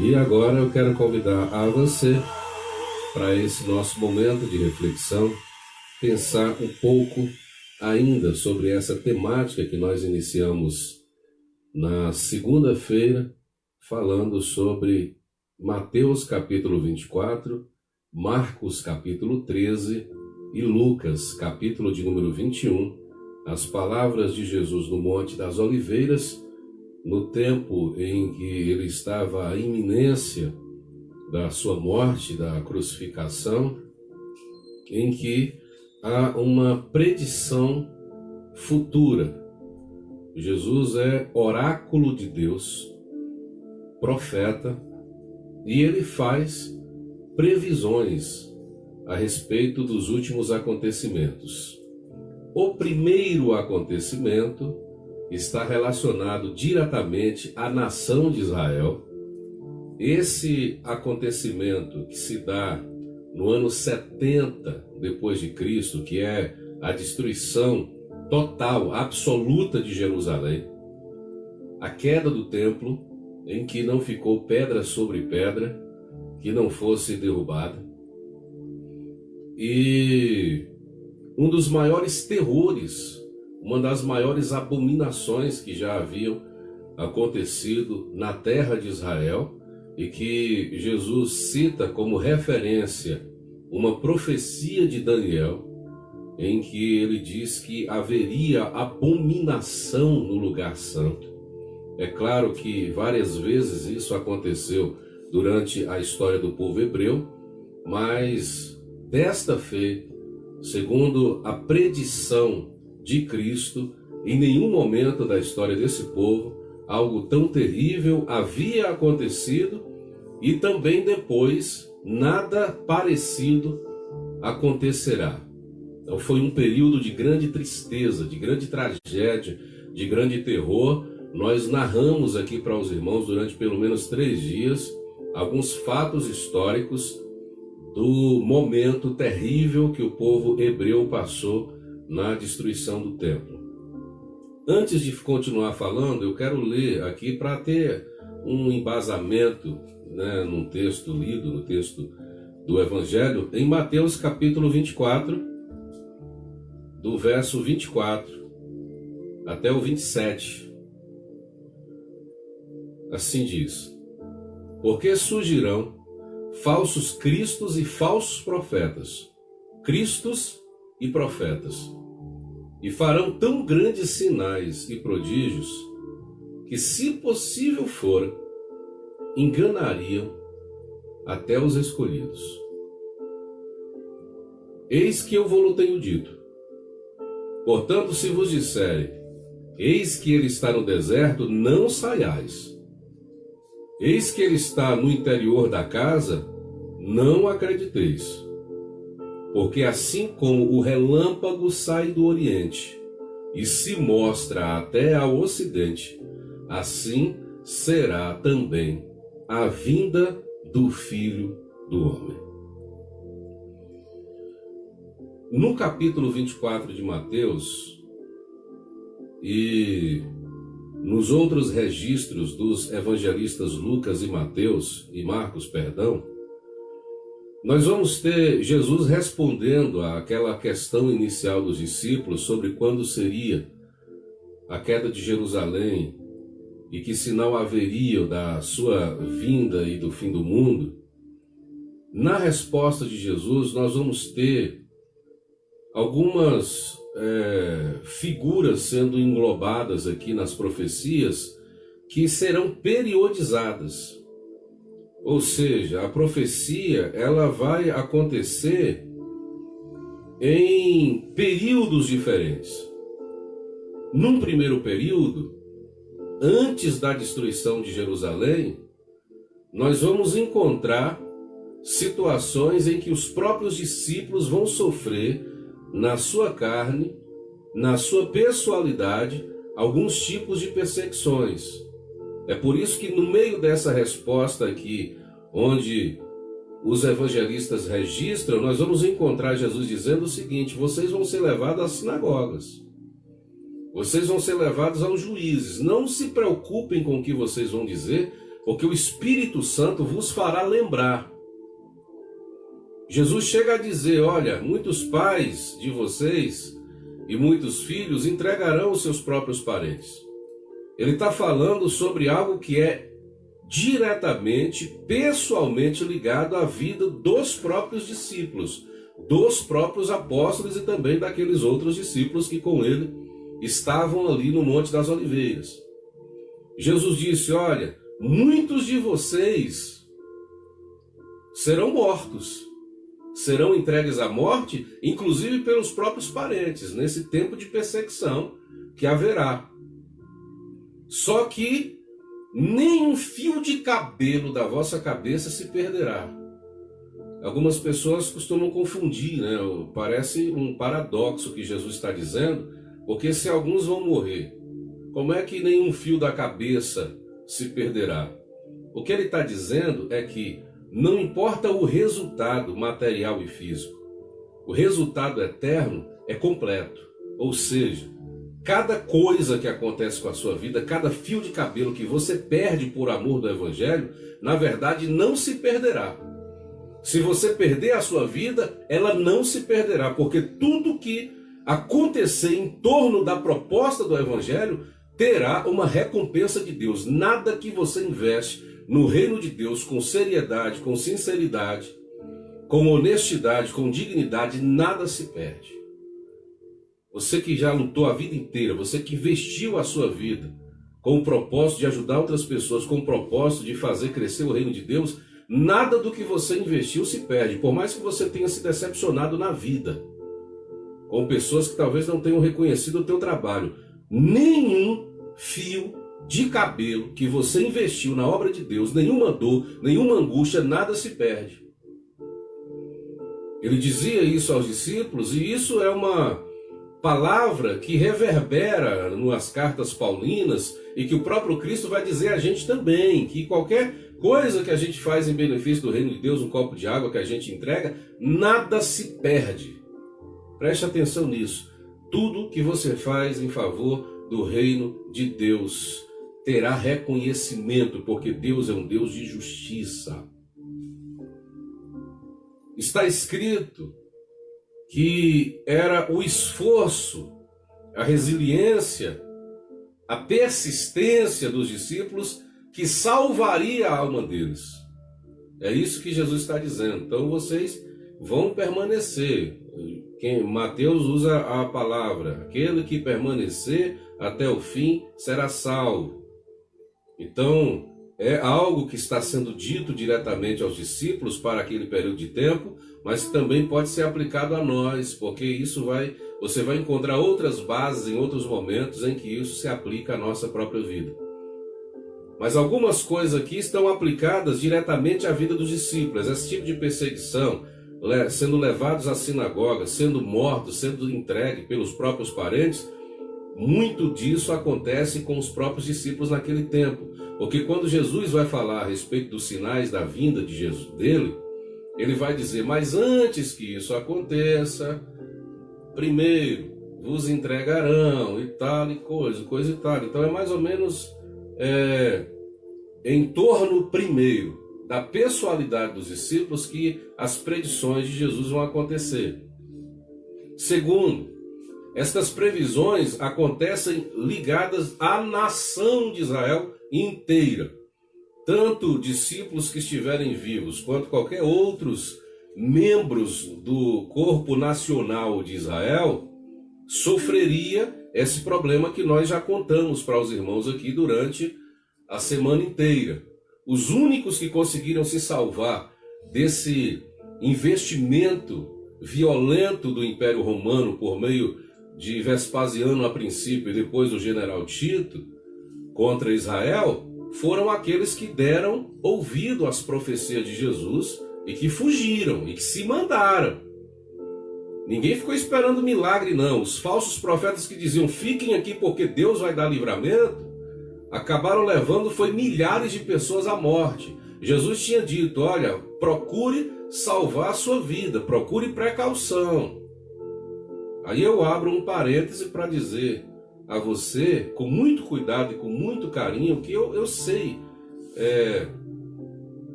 E agora eu quero convidar a você para esse nosso momento de reflexão, pensar um pouco ainda sobre essa temática que nós iniciamos na segunda-feira, falando sobre Mateus capítulo 24, Marcos capítulo 13 e Lucas capítulo de número 21, as palavras de Jesus no Monte das Oliveiras, no tempo em que ele estava à iminência da sua morte, da crucificação, em que há uma predição futura. Jesus é oráculo de Deus, profeta, e ele faz previsões a respeito dos últimos acontecimentos. O primeiro acontecimento está relacionado diretamente à nação de Israel. Esse acontecimento que se dá no ano 70 depois de Cristo, que é a destruição total, absoluta de Jerusalém, a queda do templo, em que não ficou pedra sobre pedra que não fosse derrubada, e um dos maiores terrores, uma das maiores abominações que já haviam acontecido na terra de Israel, e que Jesus cita como referência uma profecia de Daniel, em que ele diz que haveria abominação no lugar santo. É claro que várias vezes isso aconteceu durante a história do povo hebreu, mas desta feita, segundo a predição de Cristo, em nenhum momento da história desse povo algo tão terrível havia acontecido, e também depois nada parecido acontecerá. Então foi um período de grande tristeza, de grande tragédia, de grande terror. Nós narramos aqui para os irmãos durante pelo menos 3 dias alguns fatos históricos do momento terrível que o povo hebreu passou na destruição do templo. Antes de continuar falando, eu quero ler aqui para ter um embasamento, num texto lido, no texto do Evangelho, em Mateus capítulo 24, do verso 24 até o 27. Assim diz: porque surgirão falsos cristos e falsos profetas, cristos e profetas, e farão tão grandes sinais e prodígios que, se possível for, enganariam até os escolhidos. Eis que eu vou-lo tenho dito. Portanto, se vos disserem, eis que ele está no deserto, não saiais. Eis que ele está no interior da casa, não acrediteis. Porque assim como o relâmpago sai do oriente e se mostra até ao ocidente, assim será também a vinda do Filho do Homem. No capítulo 24 de Mateus e nos outros registros dos evangelistas Lucas e Marcos, nós vamos ter Jesus respondendo àquela questão inicial dos discípulos sobre quando seria a queda de Jerusalém e que sinal haveria da sua vinda e do fim do mundo. Na resposta de Jesus, nós vamos ter algumas figuras sendo englobadas aqui nas profecias que serão periodizadas. Ou seja, a profecia ela vai acontecer em períodos diferentes. Num primeiro período, antes da destruição de Jerusalém, nós vamos encontrar situações em que os próprios discípulos vão sofrer na sua carne, na sua pessoalidade, alguns tipos de perseguições. É por isso que no meio dessa resposta aqui, onde os evangelistas registram, nós vamos encontrar Jesus dizendo o seguinte: vocês vão ser levados às sinagogas, vocês vão ser levados aos juízes. Não se preocupem com o que vocês vão dizer, porque o Espírito Santo vos fará lembrar. Jesus chega a dizer, olha, muitos pais de vocês e muitos filhos entregarão os seus próprios parentes. Ele está falando sobre algo que é diretamente, pessoalmente ligado à vida dos próprios discípulos, dos próprios apóstolos e também daqueles outros discípulos que com ele estavam ali no Monte das Oliveiras. Jesus disse, olha, muitos de vocês serão mortos, serão entregues à morte, inclusive pelos próprios parentes, nesse tempo de perseguição que haverá. Só que nem um fio de cabelo da vossa cabeça se perderá. Algumas pessoas costumam confundir, né? Parece um paradoxo que Jesus está dizendo, porque se alguns vão morrer, como é que nenhum fio da cabeça se perderá? O que ele está dizendo é que não importa o resultado material e físico, o resultado eterno é completo. Ou seja, cada coisa que acontece com a sua vida, cada fio de cabelo que você perde por amor do Evangelho, na verdade não se perderá. Se você perder a sua vida, ela não se perderá, porque tudo que acontecer em torno da proposta do Evangelho terá uma recompensa de Deus. Nada que você investe no reino de Deus com seriedade, com sinceridade, com honestidade, com dignidade, nada se perde. Você que já lutou a vida inteira, você que investiu a sua vida com o propósito de ajudar outras pessoas, com o propósito de fazer crescer o reino de Deus, nada do que você investiu se perde, por mais que você tenha se decepcionado na vida, com pessoas que talvez não tenham reconhecido o teu trabalho. Nenhum fio de cabelo que você investiu na obra de Deus, nenhuma dor, nenhuma angústia, nada se perde. Ele dizia isso aos discípulos, e isso é uma palavra que reverbera nas cartas paulinas e que o próprio Cristo vai dizer a gente também, que qualquer coisa que a gente faz em benefício do reino de Deus, um copo de água que a gente entrega, nada se perde. Preste atenção nisso. Tudo que você faz em favor do reino de Deus terá reconhecimento, porque Deus é um Deus de justiça. Está escrito que era o esforço, a resiliência, a persistência dos discípulos que salvaria a alma deles. É isso que Jesus está dizendo. Então vocês vão permanecer. Mateus usa a palavra, aquele que permanecer até o fim será salvo. Então, é algo que está sendo dito diretamente aos discípulos para aquele período de tempo, mas também pode ser aplicado a nós, porque você vai encontrar outras bases em outros momentos em que isso se aplica à nossa própria vida. Mas algumas coisas aqui estão aplicadas diretamente à vida dos discípulos. Esse tipo de perseguição, sendo levados à sinagoga, sendo mortos, sendo entregues pelos próprios parentes, muito disso acontece com os próprios discípulos naquele tempo. Porque quando Jesus vai falar a respeito dos sinais da vinda de Jesus dele, ele vai dizer, mas antes que isso aconteça, primeiro vos entregarão e tal e coisa e tal. Então é mais ou menos em torno primeiro da pessoalidade dos discípulos que as predições de Jesus vão acontecer. Segundo, estas previsões acontecem ligadas à nação de Israel inteira. Tanto discípulos que estiverem vivos, quanto qualquer outros membros do corpo nacional de Israel, sofreria esse problema que nós já contamos para os irmãos aqui durante a semana inteira. Os únicos que conseguiram se salvar desse investimento violento do Império Romano por meio de Vespasiano a princípio e depois do general Tito contra Israel, foram aqueles que deram ouvido às profecias de Jesus e que fugiram e que se mandaram. Ninguém ficou esperando milagre, não. Os falsos profetas que diziam, fiquem aqui porque Deus vai dar livramento, acabaram levando milhares de pessoas à morte. Jesus tinha dito, olha, procure salvar a sua vida, procure precaução. Aí eu abro um parêntese para dizer a você, com muito cuidado e com muito carinho, que eu sei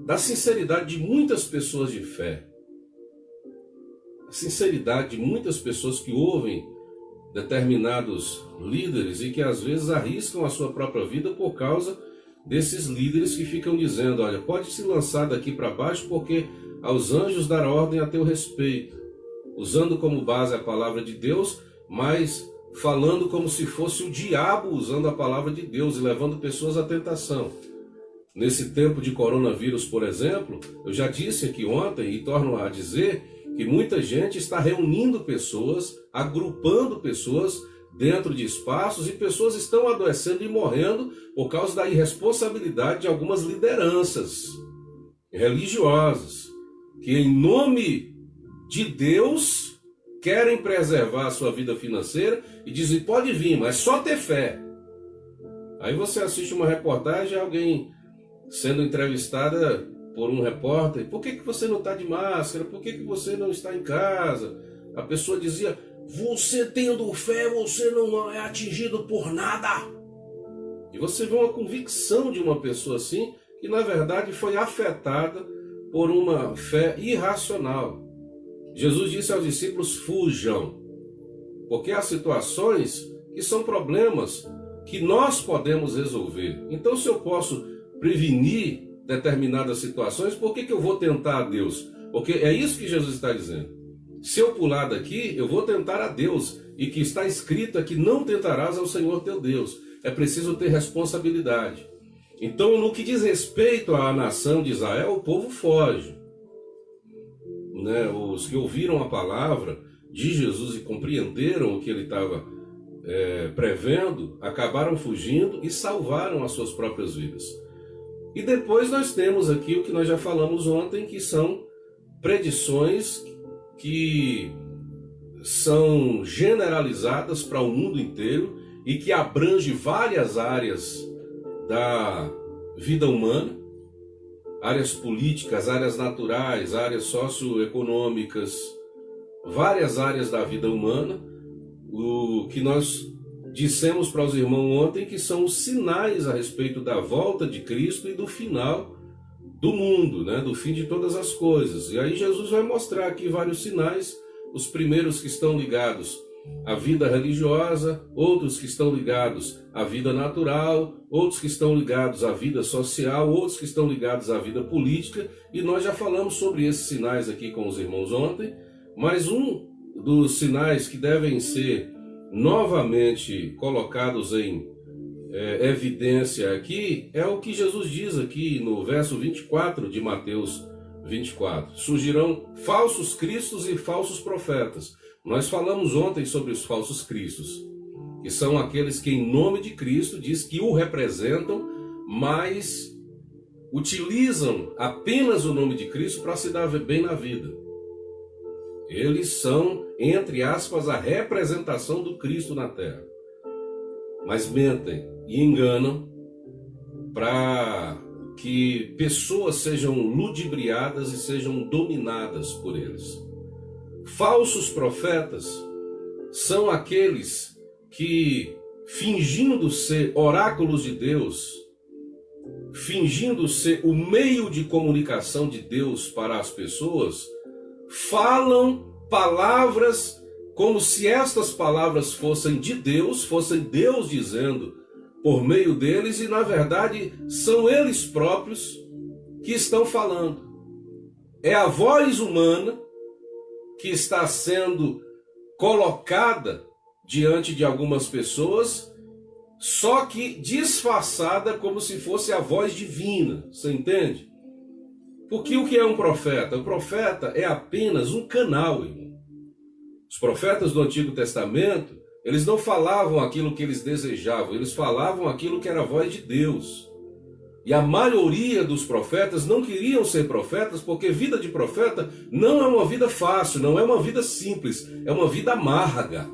da sinceridade de muitas pessoas de fé. A sinceridade de muitas pessoas que ouvem determinados líderes e que às vezes arriscam a sua própria vida por causa desses líderes que ficam dizendo: olha, pode se lançar daqui para baixo porque aos anjos dará ordem a teu respeito, usando como base a palavra de Deus, mas falando como se fosse o diabo usando a palavra de Deus e levando pessoas à tentação. Nesse tempo de coronavírus, por exemplo, eu já disse aqui ontem e torno a dizer que muita gente está reunindo pessoas, agrupando pessoas dentro de espaços, e pessoas estão adoecendo e morrendo por causa da irresponsabilidade de algumas lideranças religiosas, que em nome de Deus querem preservar a sua vida financeira e dizem: pode vir, mas só ter fé. Aí você assiste uma reportagem, alguém sendo entrevistada por um repórter: por que você não está de máscara? Por que você não está em casa? A pessoa dizia: você tendo fé, você não é atingido por nada. E você vê uma convicção de uma pessoa assim, que na verdade foi afetada por uma fé irracional. Jesus disse aos discípulos: fujam, porque há situações que são problemas que nós podemos resolver. Então, se eu posso prevenir determinadas situações, por que eu vou tentar a Deus? Porque é isso que Jesus está dizendo. Se eu pular daqui, eu vou tentar a Deus, e que está escrito aqui: não tentarás ao Senhor teu Deus. É preciso ter responsabilidade. Então, no que diz respeito à nação de Israel, o povo foge. Os que ouviram a palavra de Jesus e compreenderam o que ele estava prevendo, acabaram fugindo e salvaram as suas próprias vidas. E depois nós temos aqui o que nós já falamos ontem, que são predições que são generalizadas para o mundo inteiro e que abrange várias áreas da vida humana, áreas políticas, áreas naturais, áreas socioeconômicas, várias áreas da vida humana, o que nós dissemos para os irmãos ontem, que são os sinais a respeito da volta de Cristo e do final do mundo, do fim de todas as coisas. E aí Jesus vai mostrar aqui vários sinais, os primeiros que estão ligados à vida religiosa, outros que estão ligados à vida natural, outros que estão ligados à vida social, outros que estão ligados à vida política, e nós já falamos sobre esses sinais aqui com os irmãos ontem, mas um dos sinais que devem ser novamente colocados em evidência aqui é o que Jesus diz aqui no verso 24 de Mateus 24. Surgirão falsos cristos e falsos profetas. Nós falamos ontem sobre os falsos cristos, que são aqueles que em nome de Cristo diz que o representam, mas utilizam apenas o nome de Cristo para se dar bem na vida. Eles são, entre aspas, a representação do Cristo na terra. Mas mentem e enganam para que pessoas sejam ludibriadas e sejam dominadas por eles. Falsos profetas são aqueles que, fingindo ser oráculos de Deus, fingindo ser o meio de comunicação de Deus para as pessoas, falam palavras como se estas palavras fossem de Deus, fossem Deus dizendo por meio deles, e na verdade são eles próprios que estão falando. É a voz humana que está sendo colocada diante de algumas pessoas, só que disfarçada como se fosse a voz divina, você entende? Porque o que é um profeta? O profeta é apenas um canal, irmão. Os profetas do Antigo Testamento, eles não falavam aquilo que eles desejavam, eles falavam aquilo que era a voz de Deus. E a maioria dos profetas não queriam ser profetas, porque vida de profeta não é uma vida fácil, não é uma vida simples, é uma vida amarga.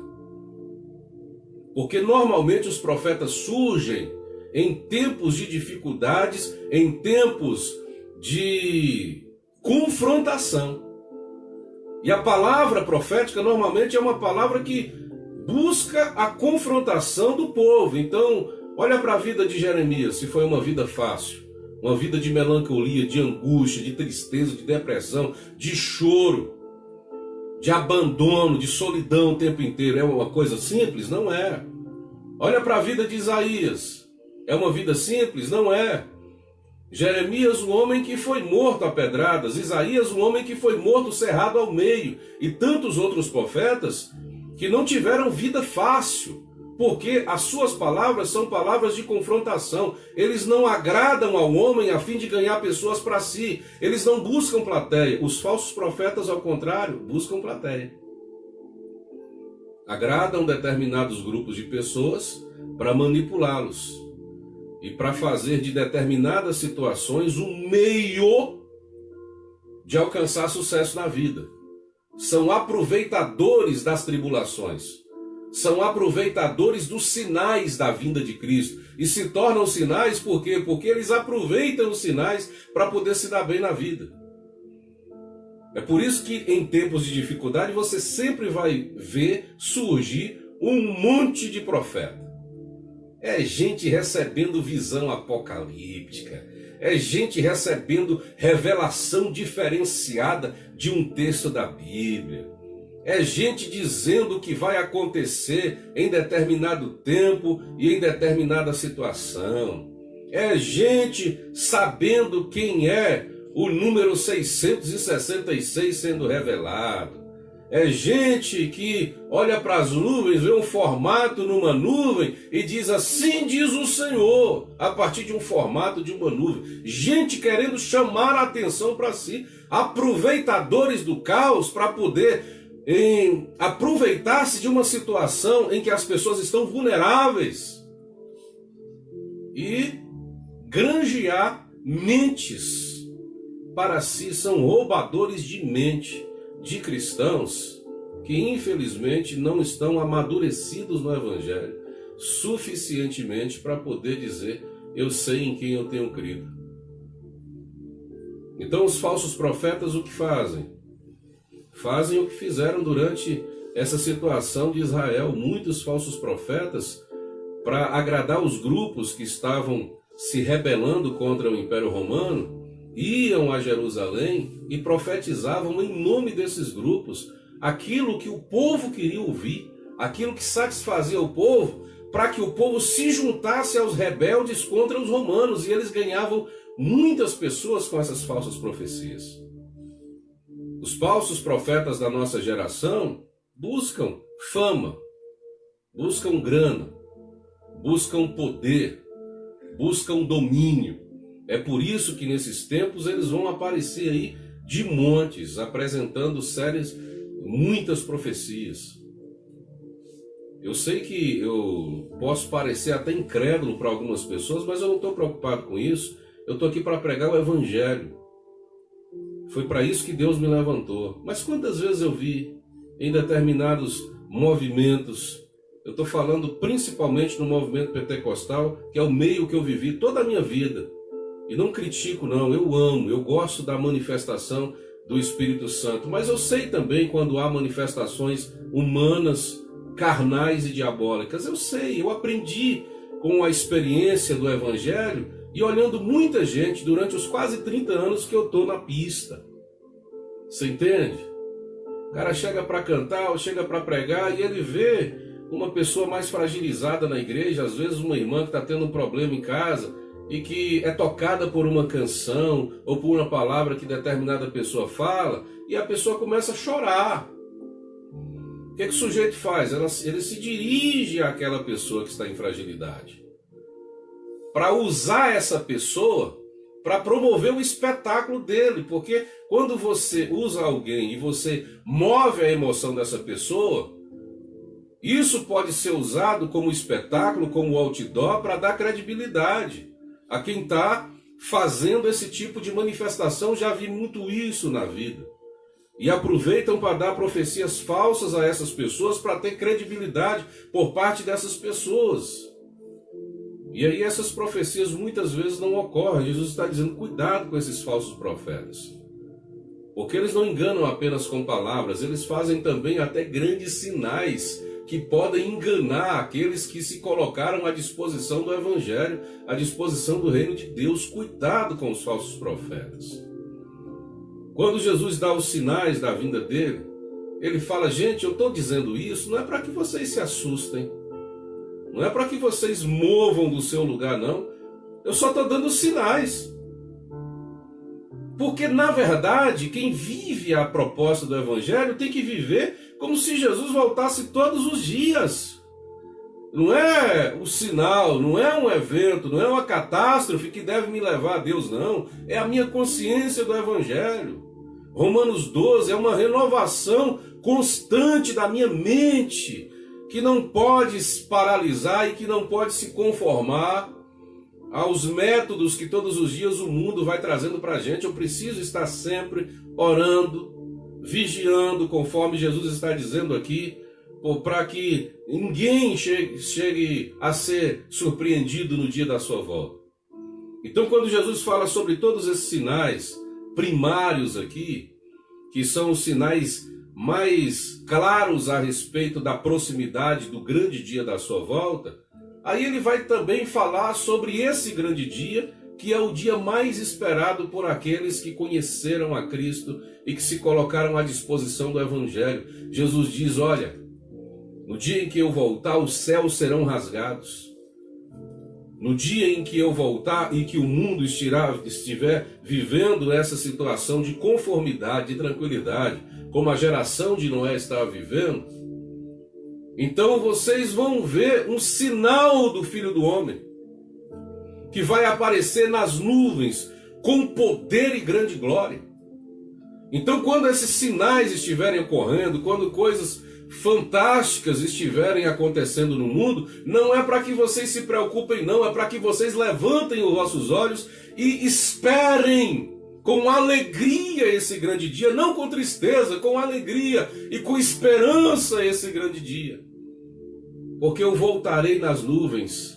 Porque normalmente os profetas surgem em tempos de dificuldades, em tempos de confrontação. E a palavra profética normalmente é uma palavra que busca a confrontação do povo. Então, olha para a vida de Jeremias, se foi uma vida fácil. uma vida de melancolia, de angústia, de tristeza, de depressão, de choro, de abandono, de solidão o tempo inteiro. É uma coisa simples? Não é. Olha para a vida de Isaías. É uma vida simples? Não é. Jeremias, um homem que foi morto a pedradas. Isaías, um homem que foi morto cerrado ao meio. E tantos outros profetas que não tiveram vida fácil, porque as suas palavras são palavras de confrontação. Eles não agradam ao homem a fim de ganhar pessoas para si. Eles não buscam plateia. Os falsos profetas, ao contrário, buscam plateia. Agradam determinados grupos de pessoas para manipulá-los e para fazer de determinadas situações um meio de alcançar sucesso na vida. São aproveitadores das tribulações. São aproveitadores dos sinais da vinda de Cristo. E se tornam sinais por quê? Porque eles aproveitam os sinais para poder se dar bem na vida. É por isso que em tempos de dificuldade você sempre vai ver surgir um monte de profeta. É gente recebendo visão apocalíptica. É gente recebendo revelação diferenciada de um texto da Bíblia. É gente dizendo o que vai acontecer em determinado tempo e em determinada situação. É gente sabendo quem é o número 666 sendo revelado. É gente que olha para as nuvens, vê um formato numa nuvem e diz assim diz o Senhor, a partir de um formato de uma nuvem. Gente querendo chamar a atenção para si, aproveitadores do caos para poder aproveitar-se de uma situação em que as pessoas estão vulneráveis e granjear mentes para si. São roubadores de mente de cristãos que infelizmente não estão amadurecidos no Evangelho suficientemente para poder dizer eu sei em quem eu tenho crido. Então os falsos profetas o que fazem? Fazem o que fizeram durante essa situação de Israel. Muitos falsos profetas, para agradar os grupos que estavam se rebelando contra o Império Romano, iam a Jerusalém e profetizavam em nome desses grupos aquilo que o povo queria ouvir, aquilo que satisfazia o povo, para que o povo se juntasse aos rebeldes contra os romanos, e eles ganhavam muitas pessoas com essas falsas profecias. Os falsos profetas da nossa geração buscam fama, buscam grana, buscam poder, buscam domínio. É por isso que nesses tempos eles vão aparecer aí de montes, apresentando muitas profecias. Eu sei que eu posso parecer até incrédulo para algumas pessoas, mas eu não estou preocupado com isso. Eu estou aqui para pregar o Evangelho. Foi para isso que Deus me levantou. Mas quantas vezes eu vi em determinados movimentos, eu estou falando principalmente no movimento pentecostal, que é o meio que eu vivi toda a minha vida. E não critico não, eu amo, eu gosto da manifestação do Espírito Santo. Mas eu sei também quando há manifestações humanas, carnais e diabólicas. Eu sei, eu aprendi com a experiência do Evangelho e olhando muita gente durante os quase 30 anos que eu estou na pista. Você entende? O cara chega para cantar ou chega para pregar e ele vê uma pessoa mais fragilizada na igreja, às vezes uma irmã que está tendo um problema em casa e que é tocada por uma canção ou por uma palavra que determinada pessoa fala e a pessoa começa a chorar. O que o sujeito faz? Ele se dirige àquela pessoa que está em fragilidade para usar essa pessoa para promover o espetáculo dele, porque quando você usa alguém e você move a emoção dessa pessoa, isso pode ser usado como espetáculo, como outdoor, para dar credibilidade a quem está fazendo esse tipo de manifestação. Já vi muito isso na vida. E aproveitam para dar profecias falsas a essas pessoas para ter credibilidade por parte dessas pessoas. E aí essas profecias muitas vezes não ocorrem. Jesus está dizendo, cuidado com esses falsos profetas. Porque eles não enganam apenas com palavras, eles fazem também até grandes sinais que podem enganar aqueles que se colocaram à disposição do Evangelho, à disposição do reino de Deus. Cuidado com os falsos profetas. Quando Jesus dá os sinais da vinda dele, ele fala: gente, eu estou dizendo isso não é para que vocês se assustem, não é para que vocês movam do seu lugar, não. Eu só estou dando sinais. Porque, na verdade, quem vive a proposta do Evangelho tem que viver como se Jesus voltasse todos os dias. Não é o sinal, não é um evento, não é uma catástrofe que deve me levar a Deus, não. É a minha consciência do Evangelho. Romanos 12 é uma renovação constante da minha mente, que não pode se paralisar e que não pode se conformar aos métodos que todos os dias o mundo vai trazendo para a gente. Eu preciso estar sempre orando, vigiando, conforme Jesus está dizendo aqui, para que ninguém chegue a ser surpreendido no dia da sua volta. Então, quando Jesus fala sobre todos esses sinais primários aqui, que são os sinais mais claros a respeito da proximidade do grande dia da sua volta, aí ele vai também falar sobre esse grande dia, que é o dia mais esperado por aqueles que conheceram a Cristo e que se colocaram à disposição do Evangelho. Jesus diz: olha, no dia em que eu voltar, os céus serão rasgados. No dia em que eu voltar e que o mundo estiver vivendo essa situação de conformidade, de tranquilidade, como a geração de Noé estava vivendo, então vocês vão ver um sinal do Filho do Homem, que vai aparecer nas nuvens com poder e grande glória. Então, quando esses sinais estiverem ocorrendo, quando coisas fantásticas estiverem acontecendo no mundo, não é para que vocês se preocupem, não, é para que vocês levantem os vossos olhos e esperem com alegria esse grande dia, não com tristeza, com alegria e com esperança esse grande dia. Porque eu voltarei nas nuvens.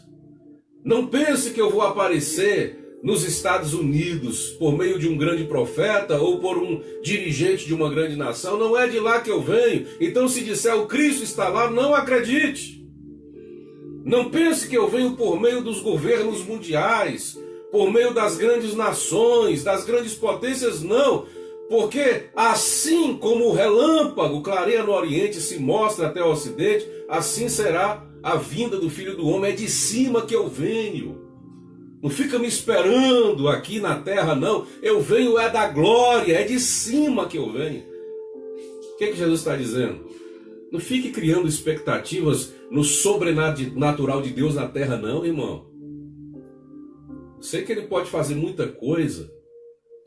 Não pense que eu vou aparecer nos Estados Unidos por meio de um grande profeta ou por um dirigente de uma grande nação. Não é de lá que eu venho. Então, se disser o Cristo está lá, não acredite. Não pense que eu venho por meio dos governos mundiais, por meio das grandes nações, das grandes potências, não. Porque assim como o relâmpago clareia no Oriente e se mostra até o Ocidente, assim será a vinda do Filho do Homem. É de cima que eu venho. Não fica me esperando aqui na terra, não. Eu venho é da glória, é de cima que eu venho. O que Jesus está dizendo? Não fique criando expectativas no sobrenatural de Deus na terra, não, irmão. Sei que ele pode fazer muita coisa,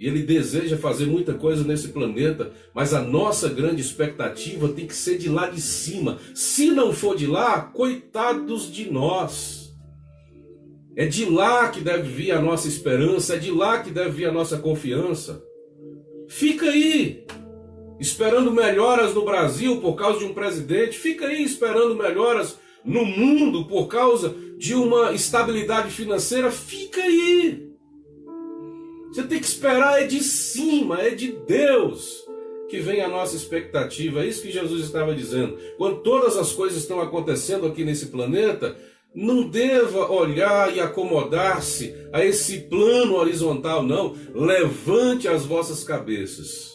e ele deseja fazer muita coisa nesse planeta, mas a nossa grande expectativa tem que ser de lá de cima. Se não for de lá, coitados de nós. É de lá que deve vir a nossa esperança, é de lá que deve vir a nossa confiança. Fica aí, esperando melhoras no Brasil por causa de um presidente, fica aí esperando melhoras no mundo por causa de uma estabilidade financeira, fica aí. Você tem que esperar, é de cima, é de Deus que vem a nossa expectativa. É isso que Jesus estava dizendo. Quando todas as coisas estão acontecendo aqui nesse planeta, não deva olhar e acomodar-se a esse plano horizontal, não. Levante as vossas cabeças,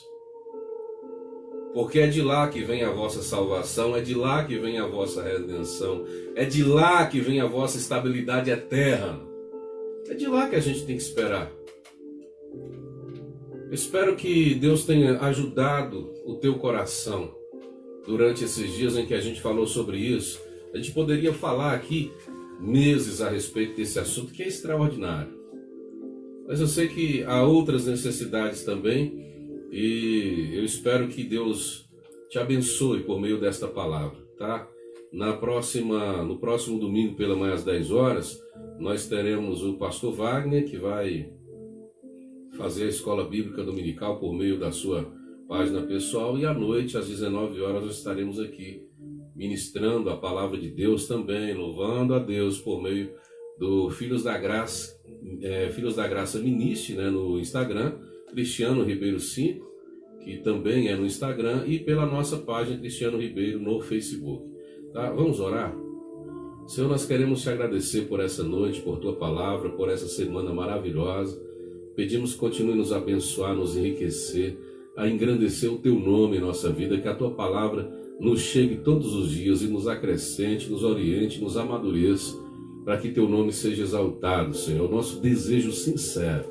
porque é de lá que vem a vossa salvação, é de lá que vem a vossa redenção, é de lá que vem a vossa estabilidade eterna. É de lá que a gente tem que esperar. Eu espero que Deus tenha ajudado o teu coração durante esses dias em que a gente falou sobre isso. A gente poderia falar aqui meses a respeito desse assunto, que é extraordinário. Mas eu sei que há outras necessidades também, e eu espero que Deus te abençoe por meio desta palavra, tá? No próximo domingo, pela manhã às 10 horas, nós teremos o pastor Wagner, que vai fazer a escola bíblica dominical por meio da sua página pessoal, e à noite, às 19 horas, nós estaremos aqui ministrando a palavra de Deus também, louvando a Deus por meio do Filhos da Graça, Filhos da Graça Ministre, né, no Instagram, Cristiano Ribeiro 5, que também é no Instagram, e pela nossa página Cristiano Ribeiro no Facebook. Tá? Vamos orar? Senhor, nós queremos te agradecer por essa noite, por tua palavra, por essa semana maravilhosa. Pedimos que continue nos abençoar, nos enriquecer, a engrandecer o teu nome em nossa vida, que a tua palavra nos chegue todos os dias e nos acrescente, nos oriente, nos amadureça, para que teu nome seja exaltado, Senhor. Nosso desejo sincero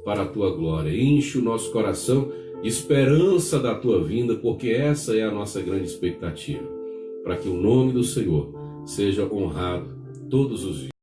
para a tua glória. Enche o nosso coração de esperança da tua vinda, porque essa é a nossa grande expectativa, para que o nome do Senhor seja honrado todos os dias.